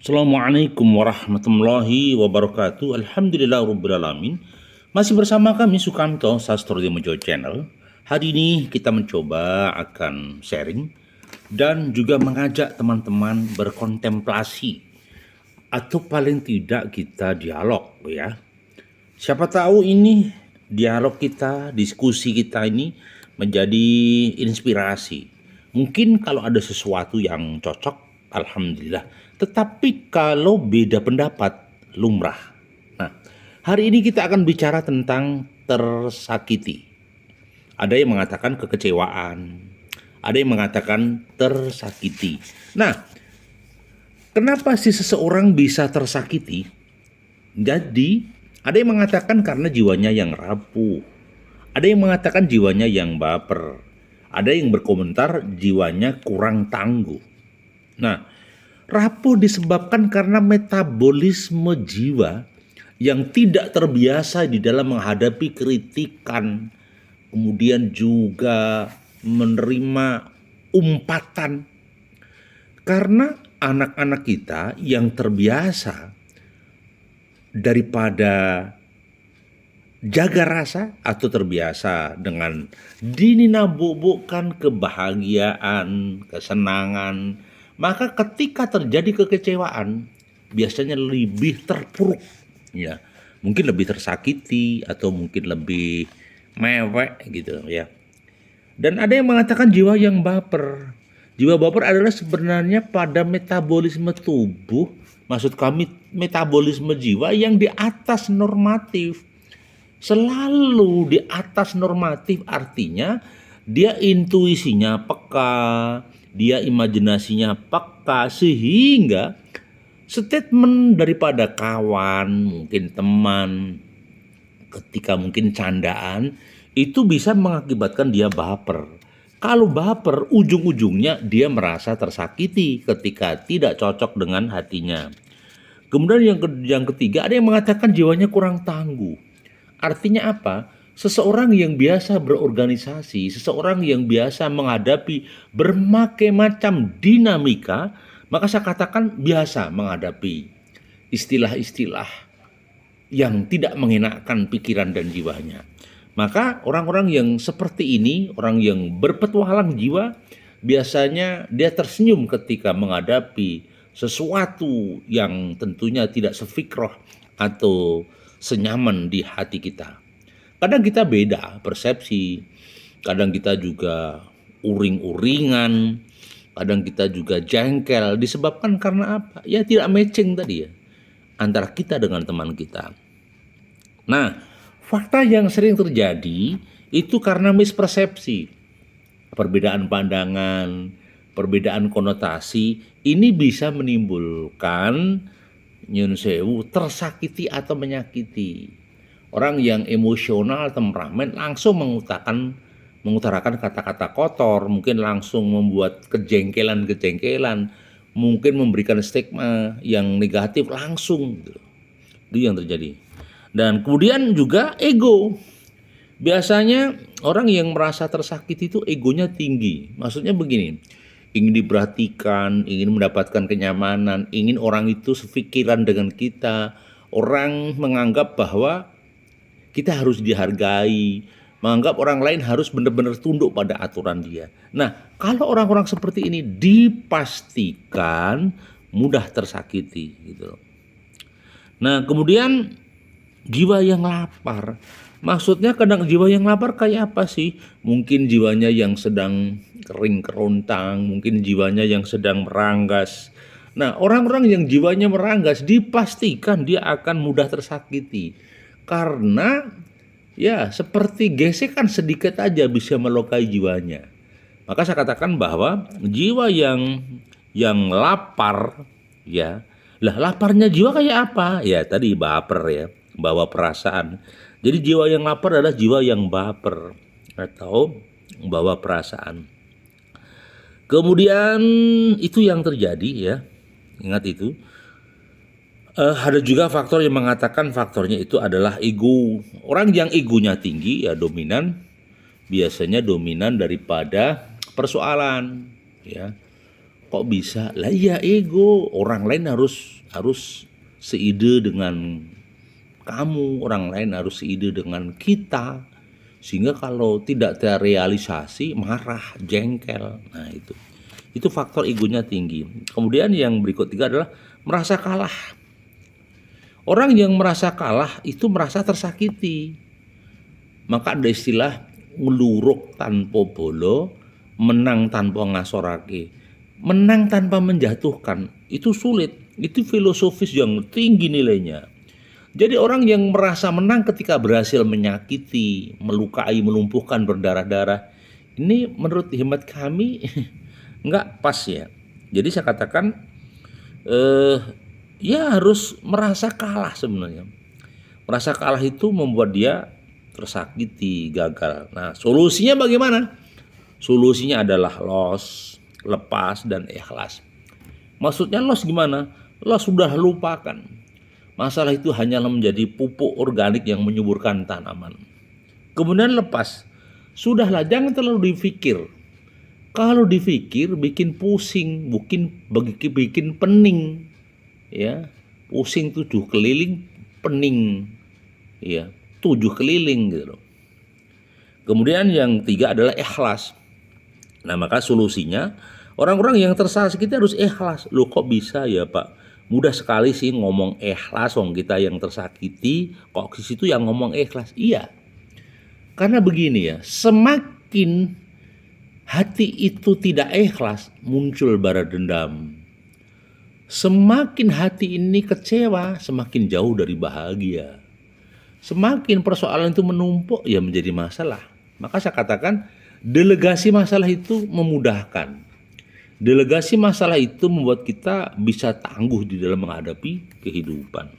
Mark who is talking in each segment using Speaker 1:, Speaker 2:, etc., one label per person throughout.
Speaker 1: Assalamualaikum warahmatullahi wabarakatuh. Alhamdulillahirrabbilalamin. Masih bersama kami Sukamto Sastro Mojo Channel. Hari ini kita mencoba akan sharing dan juga mengajak teman-teman berkontemplasi atau paling tidak kita dialog ya. Siapa tahu ini dialog kita, diskusi kita ini menjadi inspirasi. Mungkin kalau ada sesuatu yang cocok, alhamdulillah. Tetapi kalau beda pendapat, lumrah. Nah, hari ini kita akan bicara tentang tersakiti. Ada yang mengatakan kekecewaan, ada yang mengatakan tersakiti. Nah, kenapa sih seseorang bisa tersakiti? Jadi, ada yang mengatakan karena jiwanya yang rapuh. Ada yang mengatakan jiwanya yang baper. Ada yang berkomentar jiwanya kurang tangguh. Nah, rapuh disebabkan karena metabolisme jiwa yang tidak terbiasa di dalam menghadapi kritikan, kemudian juga menerima umpatan. Karena anak-anak kita yang terbiasa daripada jaga rasa atau terbiasa dengan dininabobokan kebahagiaan, kesenangan, maka ketika terjadi kekecewaan biasanya lebih terpuruk ya. Mungkin lebih tersakiti atau mungkin lebih mewek gitu ya. Dan ada yang mengatakan jiwa yang baper. Jiwa baper adalah sebenarnya pada metabolisme tubuh, maksud kami metabolisme jiwa yang di atas normatif. Selalu di atas normatif artinya dia intuisinya peka, dia imajinasinya peka, sehingga statement daripada kawan, mungkin teman, ketika mungkin candaan, itu bisa mengakibatkan dia baper. Kalau baper, ujung-ujungnya dia merasa tersakiti ketika tidak cocok dengan hatinya. Kemudian yang ketiga, ada yang mengatakan jiwanya kurang tangguh. Artinya apa? Seseorang yang biasa berorganisasi, seseorang yang biasa menghadapi berbagai macam dinamika, maka saya katakan biasa menghadapi istilah-istilah yang tidak mengenakan pikiran dan jiwanya. Maka orang-orang yang seperti ini, orang yang berpetualang jiwa, biasanya dia tersenyum ketika menghadapi sesuatu yang tentunya tidak sefikroh atau senyaman di hati kita. Kadang kita beda persepsi, kadang kita juga uring-uringan, kadang kita juga jengkel disebabkan karena apa? Ya tidak matching tadi ya antara kita dengan teman kita. Nah, fakta yang sering terjadi itu karena mispersepsi. Perbedaan pandangan, perbedaan konotasi ini bisa menimbulkan nyun sewu tersakiti atau menyakiti. Orang yang emosional, temperamen langsung mengutarakan kata-kata kotor, mungkin langsung membuat kejengkelan-kejengkelan, mungkin memberikan stigma yang negatif langsung gitu. Itu yang terjadi. Dan kemudian juga ego. Biasanya orang yang merasa tersakiti itu egonya tinggi. Maksudnya begini, ingin diperhatikan, ingin mendapatkan kenyamanan, ingin orang itu sepikiran dengan kita. Orang menganggap bahwa kita harus dihargai, menganggap orang lain harus benar-benar tunduk pada aturan dia. Nah, kalau orang-orang seperti ini dipastikan mudah tersakiti gitu. Nah, kemudian jiwa yang lapar. Maksudnya kadang jiwa yang lapar kayak apa sih? Mungkin jiwanya yang sedang kering kerontang, mungkin jiwanya yang sedang meranggas. Nah, orang-orang yang jiwanya meranggas dipastikan dia akan mudah tersakiti. Karena ya seperti gesekan sedikit aja bisa melukai jiwanya. Maka saya katakan bahwa jiwa yang lapar ya. Lah laparnya jiwa kayak apa? Ya tadi baper ya, bawa perasaan. Jadi jiwa yang lapar adalah jiwa yang baper atau bawa perasaan. Kemudian itu yang terjadi ya. Ingat itu. Ada juga faktor yang mengatakan faktornya itu adalah ego. Orang yang egonya tinggi ya dominan, biasanya dominan daripada persoalan ya. kok bisa? Lah iya ego, orang lain harus seide dengan kamu, orang lain harus seide dengan kita. Sehingga kalau tidak terrealisasi marah, jengkel. Nah, itu faktor egonya tinggi. Kemudian yang berikut tiga adalah merasa kalah. Orang yang merasa kalah itu merasa tersakiti. Maka ada istilah ngeluruk tanpa bolo, menang tanpa ngasorake. Menang tanpa menjatuhkan itu sulit. Itu filosofis yang tinggi nilainya. Jadi orang yang merasa menang ketika berhasil menyakiti, melukai, melumpuhkan, berdarah-darah, ini menurut hemat kami nggak pas ya. Jadi saya katakan ya harus merasa kalah sebenarnya. Merasa kalah itu membuat dia tersakiti, gagal. Nah, solusinya bagaimana? Solusinya adalah loss, lepas, dan ikhlas. Maksudnya loss gimana? Loss sudah lupakan. Masalah itu hanyalah menjadi pupuk organik yang menyuburkan tanaman. Kemudian lepas. Sudahlah, jangan terlalu dipikir. Kalau dipikir bikin pusing, bikin pening. Ya, pusing 7 keliling, pening. Ya, 7 keliling gitu loh. Kemudian yang 3 adalah ikhlas. Nah, maka solusinya orang-orang yang tersakiti harus ikhlas. Loh, kok bisa ya, Pak? Mudah sekali sih ngomong ikhlas, wong kita yang tersakiti, kok di situ yang ngomong ikhlas. Iya. Karena begini ya, semakin hati itu tidak ikhlas, muncul bara dendam. Semakin hati ini kecewa, semakin jauh dari bahagia. Semakin persoalan itu menumpuk, ya menjadi masalah. Maka saya katakan, delegasi masalah itu memudahkan. Delegasi masalah itu membuat kita bisa tangguh di dalam menghadapi kehidupan.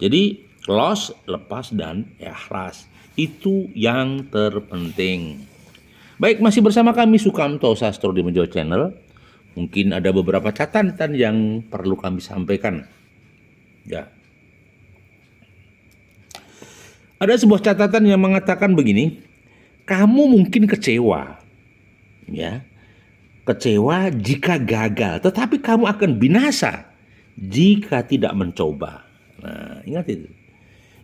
Speaker 1: Jadi loss, lepas, dan ikhlas itu yang terpenting. Baik, masih bersama kami Sukamto Sastro di Menjawab Channel. Mungkin ada beberapa catatan yang perlu kami sampaikan. Ya. Ada sebuah catatan yang mengatakan begini, kamu mungkin kecewa. Ya. Kecewa jika gagal, tetapi kamu akan binasa jika tidak mencoba. Nah, ingat itu.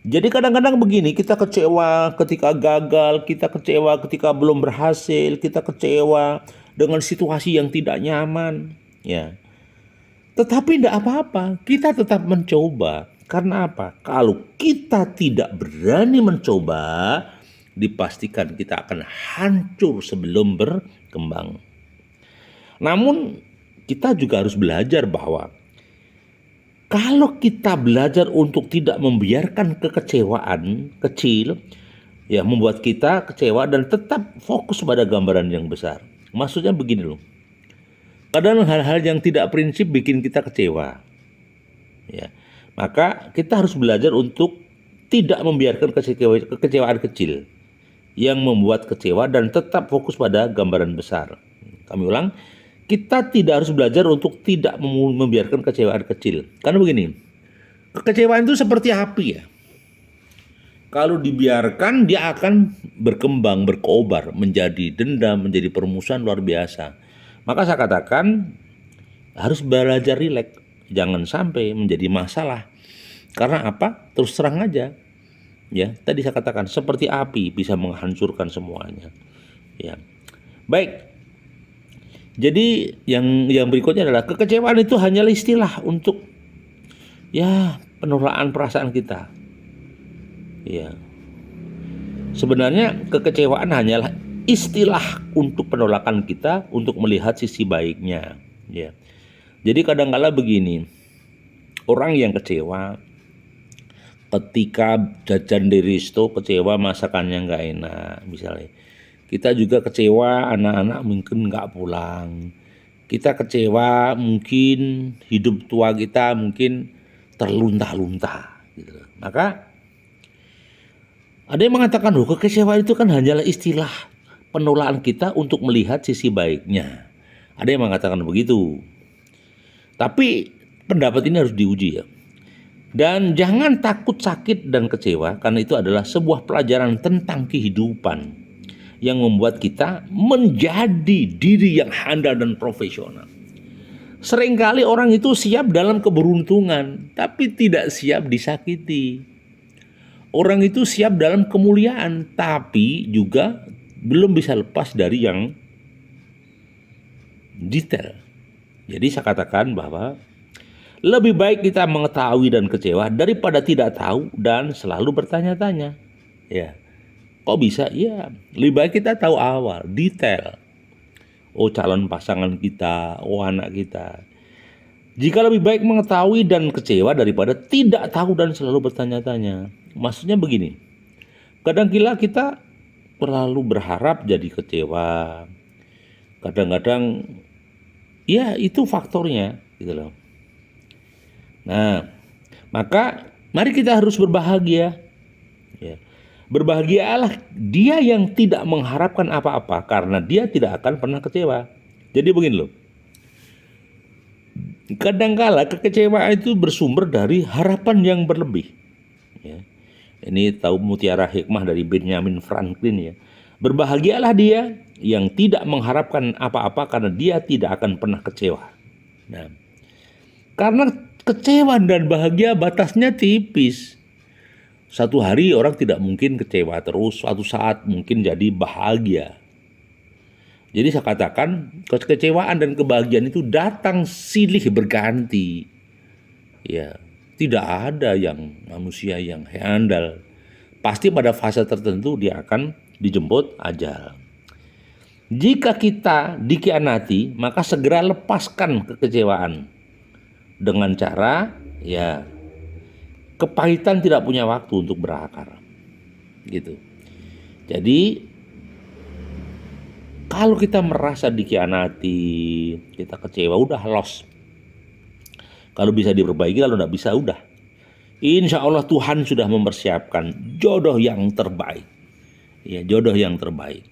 Speaker 1: Jadi kadang-kadang begini, kita kecewa ketika gagal, kita kecewa ketika belum berhasil, kita kecewa dengan situasi yang tidak nyaman, ya. Tetapi tidak apa-apa, kita tetap mencoba. Karena apa? Kalau kita tidak berani mencoba, dipastikan kita akan hancur sebelum berkembang. Namun kita juga harus belajar bahwa kalau kita belajar untuk tidak membiarkan kekecewaan kecil, ya membuat kita kecewa dan tetap fokus pada gambaran yang besar. Maksudnya begini loh. Kadang hal-hal yang tidak prinsip bikin kita kecewa. Ya. Maka kita harus belajar untuk tidak membiarkan kekecewaan kecil yang membuat kecewa dan tetap fokus pada gambaran besar. Kami ulang. Kita tidak harus belajar untuk tidak membiarkan kecewaan kecil. Karena begini, kekecewaan itu seperti api ya. Kalau dibiarkan dia akan berkembang, berkobar, menjadi dendam, menjadi permusuhan luar biasa. Maka saya katakan harus belajar rileks. Jangan sampai menjadi masalah. Karena apa? Terus terang aja. Ya, tadi saya katakan seperti api bisa menghancurkan semuanya. Ya. Baik. Jadi yang berikutnya adalah kekecewaan itu hanyalah istilah untuk ya penolakan perasaan kita. Ya. Sebenarnya kekecewaan hanyalah istilah untuk penolakan kita untuk melihat sisi baiknya. Ya. Jadi kadang-kala begini, orang yang kecewa ketika jajan di resto, kecewa masakannya nggak enak misalnya. Kita juga kecewa anak-anak mungkin nggak pulang. Kita kecewa mungkin hidup tua kita mungkin terlunta-lunta. Gitu. Maka ada yang mengatakan, kekecewaan itu kan hanyalah istilah penolakan kita untuk melihat sisi baiknya. Ada yang mengatakan begitu. Tapi pendapat ini harus diuji ya. Dan jangan takut sakit dan kecewa karena itu adalah sebuah pelajaran tentang kehidupan yang membuat kita menjadi diri yang handal dan profesional. Seringkali orang itu siap dalam keberuntungan, tapi tidak siap disakiti. Orang itu siap dalam kemuliaan, tapi juga belum bisa lepas dari yang detail. Jadi saya katakan bahwa lebih baik kita mengetahui dan kecewa daripada tidak tahu dan selalu bertanya-tanya. Ya, kok bisa? Ya, lebih baik kita tahu awal, detail. Oh, calon pasangan kita, oh anak kita. Jika lebih baik mengetahui dan kecewa daripada tidak tahu dan selalu bertanya-tanya. Maksudnya begini, kadang kala kita terlalu berharap jadi kecewa. Kadang-kadang ya itu faktornya gitu loh. Nah, maka mari kita harus berbahagia. Ya. Berbahagialah dia yang tidak mengharapkan apa-apa karena dia tidak akan pernah kecewa. Jadi begini loh. Kadangkala kekecewaan itu bersumber dari harapan yang berlebih. Ya. Ini tahu mutiara hikmah dari Benjamin Franklin ya. Berbahagialah dia yang tidak mengharapkan apa-apa karena dia tidak akan pernah kecewa. Nah, karena kecewa dan bahagia batasnya tipis. Satu hari orang tidak mungkin kecewa terus, suatu saat mungkin jadi bahagia. Jadi saya katakan kekecewaan dan kebahagiaan itu datang silih berganti. Ya, tidak ada yang manusia yang handal. Pasti pada fase tertentu dia akan dijemput ajal. Jika kita dikhianati, maka segera lepaskan kekecewaan dengan cara ya kepahitan tidak punya waktu untuk berakar. Gitu. Jadi kalau kita merasa dikhianati, kita kecewa, udah lost. Kalau bisa diperbaiki, kalau tidak bisa, udah. Insya Allah Tuhan sudah mempersiapkan jodoh yang terbaik. Ya, jodoh yang terbaik.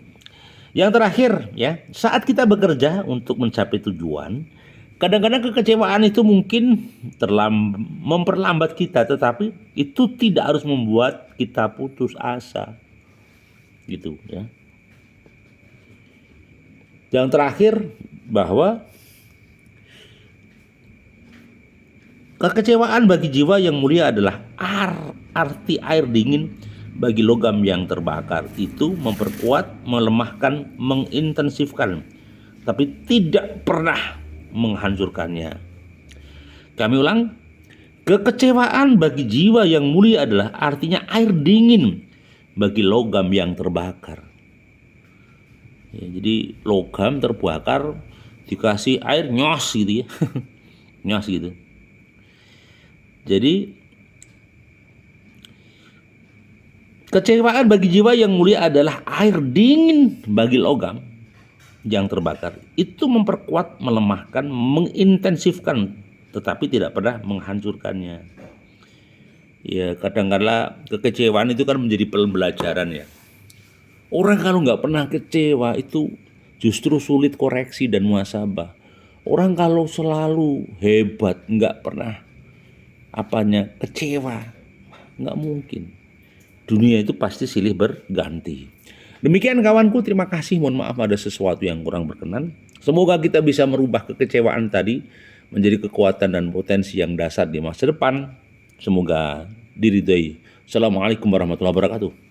Speaker 1: Yang terakhir, ya, saat kita bekerja untuk mencapai tujuan, kadang-kadang kekecewaan itu mungkin memperlambat kita, tetapi itu tidak harus membuat kita putus asa. Gitu, ya. Yang terakhir bahwa kekecewaan bagi jiwa yang mulia adalah arti air dingin bagi logam yang terbakar. Itu memperkuat, melemahkan, mengintensifkan, tapi tidak pernah menghancurkannya. Kami ulang, kekecewaan bagi jiwa yang mulia adalah artinya air dingin bagi logam yang terbakar. Ya, jadi logam terbakar dikasih air nyos gitu ya. Nyos gitu. Jadi kecewaan bagi jiwa yang mulia adalah air dingin bagi logam yang terbakar. Itu memperkuat, melemahkan, mengintensifkan, tetapi tidak pernah menghancurkannya. Ya, kadang-kala kekecewaan itu kan menjadi pembelajaran ya. Orang kalau nggak pernah kecewa itu justru sulit koreksi dan muhasabah. Orang kalau selalu hebat, nggak pernah kecewa, nggak mungkin. Dunia itu pasti silih berganti. Demikian kawanku, terima kasih. Mohon maaf ada sesuatu yang kurang berkenan. Semoga kita bisa merubah kekecewaan tadi menjadi kekuatan dan potensi yang dasar di masa depan. Semoga diridhoi. Assalamualaikum warahmatullahi wabarakatuh.